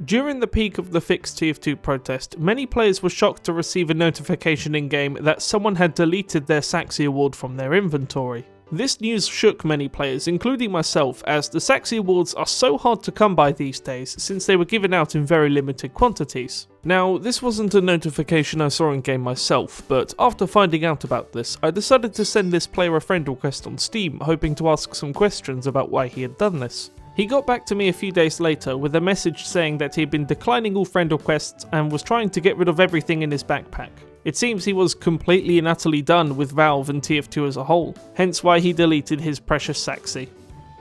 During the peak of the fixed TF2 protest, many players were shocked to receive a notification in-game that someone had deleted their Saxxy award from their inventory. This news shook many players, including myself, as the Saxxy awards are so hard to come by these days since they were given out in very limited quantities. Now, this wasn't a notification I saw in-game myself, but after finding out about this, I decided to send this player a friend request on Steam, hoping to ask some questions about why he had done this. He got back to me a few days later with a message saying that he had been declining all friend requests and was trying to get rid of everything in his backpack. It seems he was completely and utterly done with Valve and TF2 as a whole, hence why he deleted his precious Saxxy.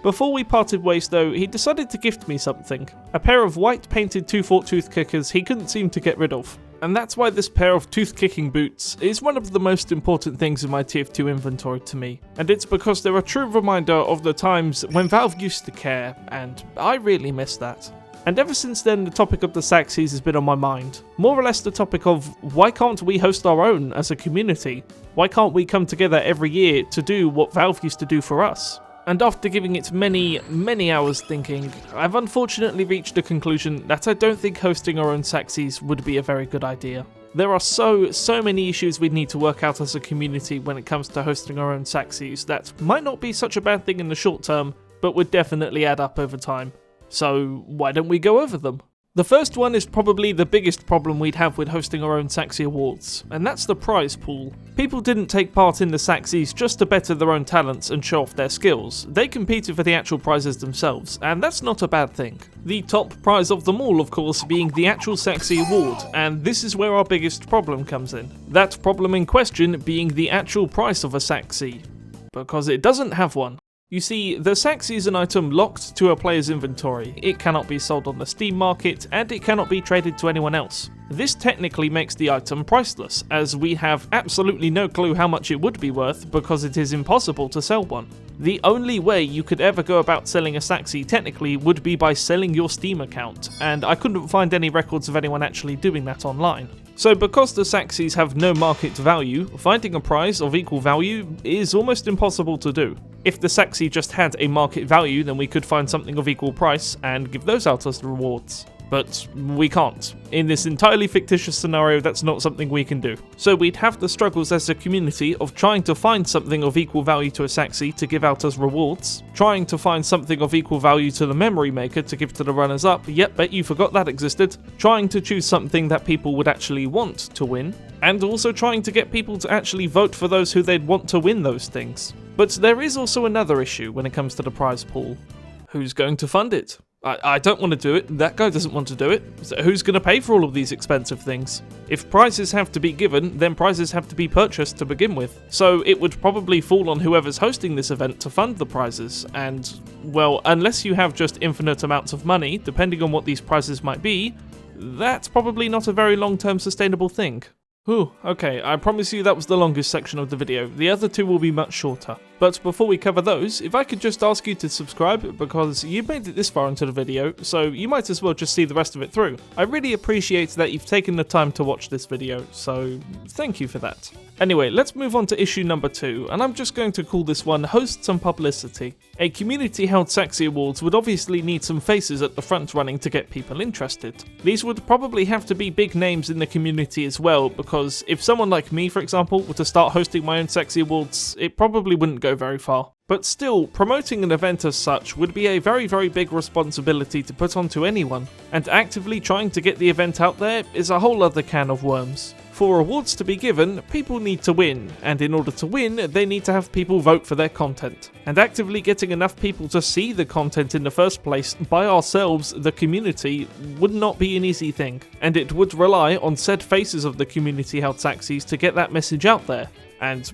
Before we parted ways though, he decided to gift me something, a pair of white painted 2-4 tooth kickers he couldn't seem to get rid of. And that's why this pair of tooth-kicking boots is one of the most important things in my TF2 inventory to me. And it's because they're a true reminder of the times when Valve used to care, and I really miss that. And ever since then, the topic of the Saxxys has been on my mind. More or less the topic of, why can't we host our own as a community? Why can't we come together every year to do what Valve used to do for us? And after giving it many hours thinking, I've unfortunately reached a conclusion that I don't think hosting our own Saxxys would be a very good idea. There are so many issues we'd need to work out as a community when it comes to hosting our own Saxxys that might not be such a bad thing in the short term, but would definitely add up over time. So why don't we go over them? The first one is probably the biggest problem we'd have with hosting our own Saxxy awards, and that's the prize pool. People didn't take part in the Saxxys just to better their own talents and show off their skills. They competed for the actual prizes themselves, and that's not a bad thing. The top prize of them all, of course, being the actual Saxxy award, and this is where our biggest problem comes in. That problem in question being the actual price of a Saxxy, because it doesn't have one. You see, the Saxxy is an item locked to a player's inventory. It cannot be sold on the Steam market, and it cannot be traded to anyone else. This technically makes the item priceless, as we have absolutely no clue how much it would be worth because it is impossible to sell one. The only way you could ever go about selling a Saxxy technically would be by selling your Steam account, and I couldn't find any records of anyone actually doing that online. So because the Saxxys have no market value, finding a prize of equal value is almost impossible to do. If the Saxxy just had a market value, then we could find something of equal price and give those out as rewards. But we can't. In this entirely fictitious scenario, that's not something we can do. So we'd have the struggles as a community of trying to find something of equal value to a Saxxy to give out as rewards, trying to find something of equal value to the memory maker to give to the runners-up, yep, bet you forgot that existed, trying to choose something that people would actually want to win, and also trying to get people to actually vote for those who they'd want to win those things. But there is also another issue when it comes to the prize pool. Who's going to fund it? I don't want to do it, that guy doesn't want to do it, so who's going to pay for all of these expensive things? If prizes have to be given, then prizes have to be purchased to begin with. So it would probably fall on whoever's hosting this event to fund the prizes, and, well, unless you have just infinite amounts of money, depending on what these prizes might be, that's probably not a very long-term sustainable thing. Whew, okay, I promise you that was the longest section of the video. The other two will be much shorter. But before we cover those, if I could just ask you to subscribe, because you made it this far into the video, so you might as well just see the rest of it through. I really appreciate that you've taken the time to watch this video, so thank you for that. Anyway, let's move on to issue number 2, and I'm just going to call this one Host Some Publicity. A community-held Saxxy Awards would obviously need some faces at the front running to get people interested. These would probably have to be big names in the community as well, because if someone like me, for example, were to start hosting my own Saxxy Awards, it probably wouldn't go very far. But still, promoting an event as such would be a very big responsibility to put onto anyone, and actively trying to get the event out there is a whole other can of worms. For awards to be given, people need to win, and in order to win, they need to have people vote for their content. And actively getting enough people to see the content in the first place by ourselves, the community, would not be an easy thing, and it would rely on said faces of the community-held Saxxys to get that message out there. And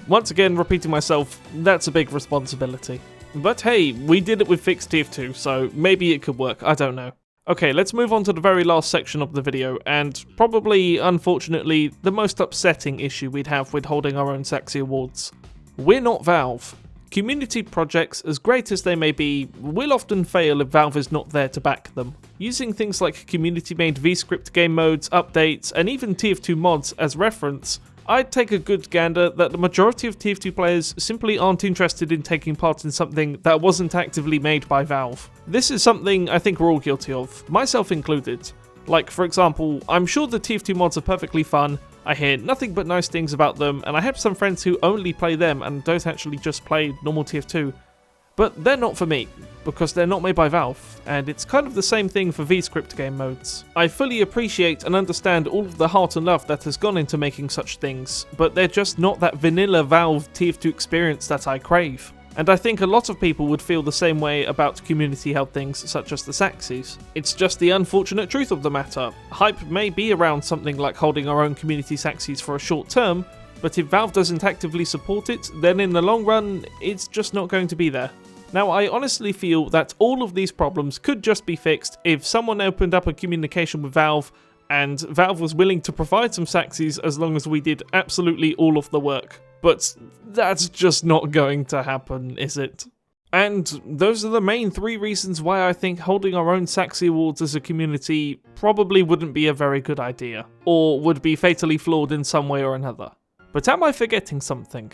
once again, repeating myself, that's a big responsibility. But hey, we did it with fixed TF2, so maybe it could work, I don't know. Okay, let's move on to the very last section of the video, and probably, unfortunately, the most upsetting issue we'd have with holding our own Saxxy Awards. We're not Valve. Community projects, as great as they may be, will often fail if Valve is not there to back them. Using things like community-made VScript game modes, updates, and even TF2 mods as reference, I'd take a good gander that the majority of TF2 players simply aren't interested in taking part in something that wasn't actively made by Valve. This is something I think we're all guilty of, myself included. Like, for example, I'm sure the TF2 mods are perfectly fun, I hear nothing but nice things about them, and I have some friends who only play them and don't actually just play normal TF2. But they're not for me, because they're not made by Valve, and it's kind of the same thing for VScript game modes. I fully appreciate and understand all of the heart and love that has gone into making such things, but they're just not that vanilla Valve TF2 experience that I crave. And I think a lot of people would feel the same way about community-held things such as the Saxxys. It's just the unfortunate truth of the matter. Hype may be around something like holding our own community Saxxys for a short term, but if Valve doesn't actively support it, then in the long run, it's just not going to be there. Now, I honestly feel that all of these problems could just be fixed if someone opened up a communication with Valve and Valve was willing to provide some Saxxys as long as we did absolutely all of the work. But that's just not going to happen, is it? And those are the main 3 reasons why I think holding our own Saxxy awards as a community probably wouldn't be a very good idea, or would be fatally flawed in some way or another. But am I forgetting something?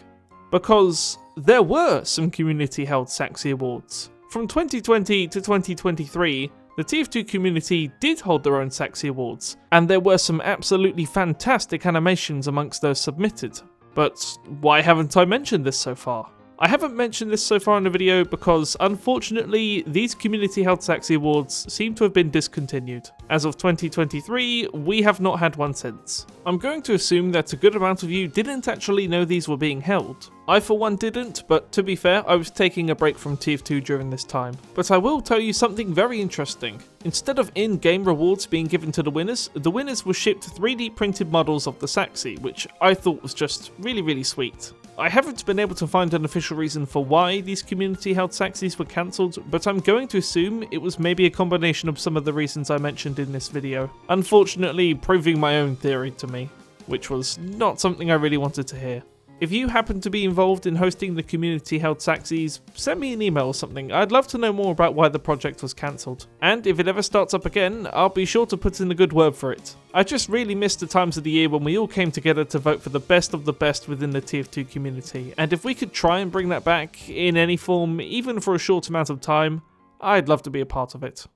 Because there were some community-held Saxxy awards. From 2020 to 2023, the TF2 community did hold their own Saxxy awards, and there were some absolutely fantastic animations amongst those submitted. But why haven't I mentioned this so far? I haven't mentioned this so far in the video because, unfortunately, these community-held Saxxy awards seem to have been discontinued. As of 2023, we have not had one since. I'm going to assume that a good amount of you didn't actually know these were being held. I for one didn't, but to be fair, I was taking a break from TF2 during this time. But I will tell you something very interesting. Instead of in-game rewards being given to the winners were shipped 3D printed models of the Saxxy, which I thought was just really sweet. I haven't been able to find an official reason for why these community-held Saxxys were cancelled, but I'm going to assume it was maybe a combination of some of the reasons I mentioned in this video, unfortunately proving my own theory to me, which was not something I really wanted to hear. If you happen to be involved in hosting the community-held Saxxys, send me an email or something. I'd love to know more about why the project was cancelled. And if it ever starts up again, I'll be sure to put in a good word for it. I just really miss the times of the year when we all came together to vote for the best of the best within the TF2 community, and if we could try and bring that back in any form, even for a short amount of time, I'd love to be a part of it.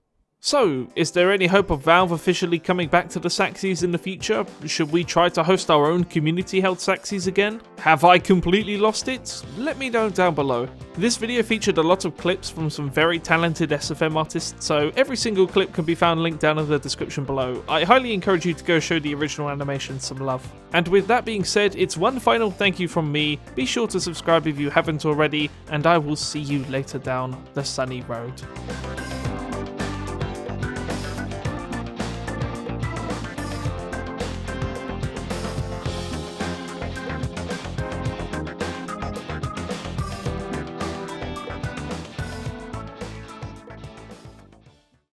So, is there any hope of Valve officially coming back to the Saxxys in the future? Should we try to host our own community-held Saxxys again? Have I completely lost it? Let me know down below. This video featured a lot of clips from some very talented SFM artists, so every single clip can be found linked down in the description below. I highly encourage you to go show the original animation some love. And with that being said, it's one final thank you from me. Be sure to subscribe if you haven't already, and I will see you later down the sunny road.